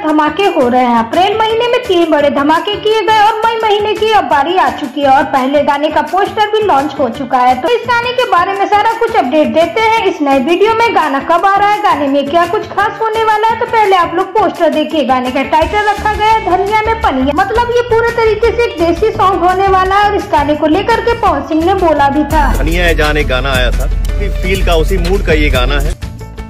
धमाके हो रहे हैं। अप्रैल महीने में 3 बड़े धमाके किए गए और मई महीने की अब बारी आ चुकी है और पहले गाने का पोस्टर भी लॉन्च हो चुका है। तो इस गाने के बारे में सारा कुछ अपडेट देते हैं इस नए वीडियो में। गाना कब आ रहा है, गाने में क्या कुछ खास होने वाला है, तो पहले आप लोग पोस्टर देखिए। गाने का टाइटल रखा गया है धनिया में पनिया, मतलब ये पूरे तरीके से एक देसी सॉन्ग होने वाला है और इस गाने को लेकर के पवन सिंह ने बोला भी था। धनिया है जान एक गाना आया था, फील का उसी मूड का ये गाना है।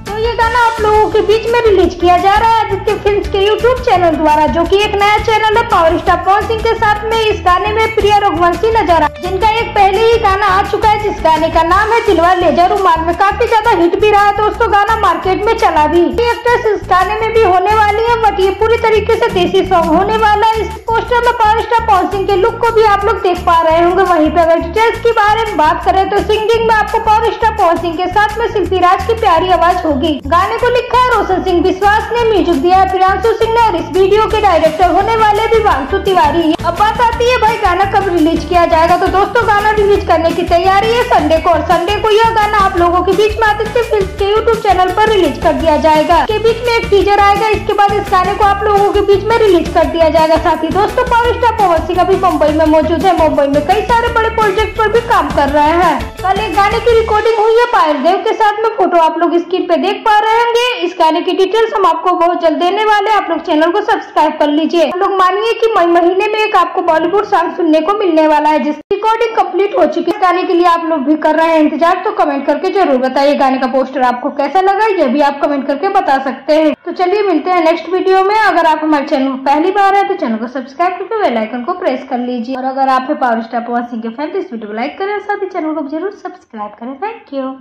तो ये गाना आप लोगों के बीच में रिलीज किया जा रहा है आदित्य फिल्म्स के यूट्यूब चैनल द्वारा, जो कि एक नया चैनल है। पावर स्टार पवन सिंह के साथ में इस गाने में प्रिया रघुवंशी नजर आ, जिनका एक पहले ही गाना आ चुका है जिस गाने का नाम है दिलवा ले जा रुमाल में, काफी ज्यादा हिट भी रहा है दोस्तों। गाना मार्केट में चला भी। एक्ट्रेस इस गाने में भी होने वाली है, बट ये पूरी तरीके से देसी सॉन्ग होने वाला है। इस पोस्टर में पावर स्टार पवन सिंह के लुक को भी आप लोग देख पा रहे होंगे। वहीं पे अगर डिटेल्स की बारे में बात करें तो सिंगिंग में आपको पावर स्टार पवन सिंह के साथ में शिल्पी राज की प्यारी आवाज होगी। गाने को लिखा है रोशन सिंह विश्वास ने, म्यूजिक दिया है प्रियांशु सिंह ने और इस वीडियो के डायरेक्टर होने वाले विवांशु तिवारी। अब बात आती है भाई गाना कब रिलीज किया जाएगा। तो दोस्तों गाना रिलीज करने की तैयारी है संडे को, और संडे को यह गाना आप लोगों के बीच में आदित्य फिल्म्स के यूट्यूब चैनल पर रिलीज कर दिया जाएगा। इसके बीच में एक टीजर आएगा, इसके बाद इस गाने को आप लोगों के बीच में रिलीज कर दिया जाएगा। साथ ही दोस्तों पावर स्टार पवन सिंह अभी मुंबई में मौजूद है। मुंबई में कई सारे बड़े प्रोजेक्ट पर भी काम कर रहे हैं। कल एक गाने की रिकॉर्डिंग हुई है पायल देव के साथ में, फोटो आप लोग स्क्रीन पे देख पा रहे होंगे। इस गाने की डिटेल्स हम आपको बहुत जल्द देने वाले हैं, आप लोग चैनल को सब्सक्राइब कर लीजिए। आप लोग मानिए कि मई महीने में एक आपको बॉलीवुड सॉन्ग सुनने को मिलने वाला है जिसकी रिकॉर्डिंग कंप्लीट हो चुकी है। गाने के लिए आप लोग भी कर रहे हैं इंतजार, तो कमेंट करके जरूर बताइए गाने का पोस्टर आपको कैसा लगा, ये भी आप कमेंट करके बता सकते हैं। तो चलिए मिलते हैं नेक्स्ट वीडियो में। अगर आप हमारे चैनल में पहली बार है तो चैनल को सब्सक्राइब करके बेल आइकन को प्रेस कर लीजिए, और अगर आप पावर स्टार पवन सिंह के फैन तो इस वीडियो को लाइक करें, साथ ही चैनल को जरूर सब्सक्राइब करें। Thank you.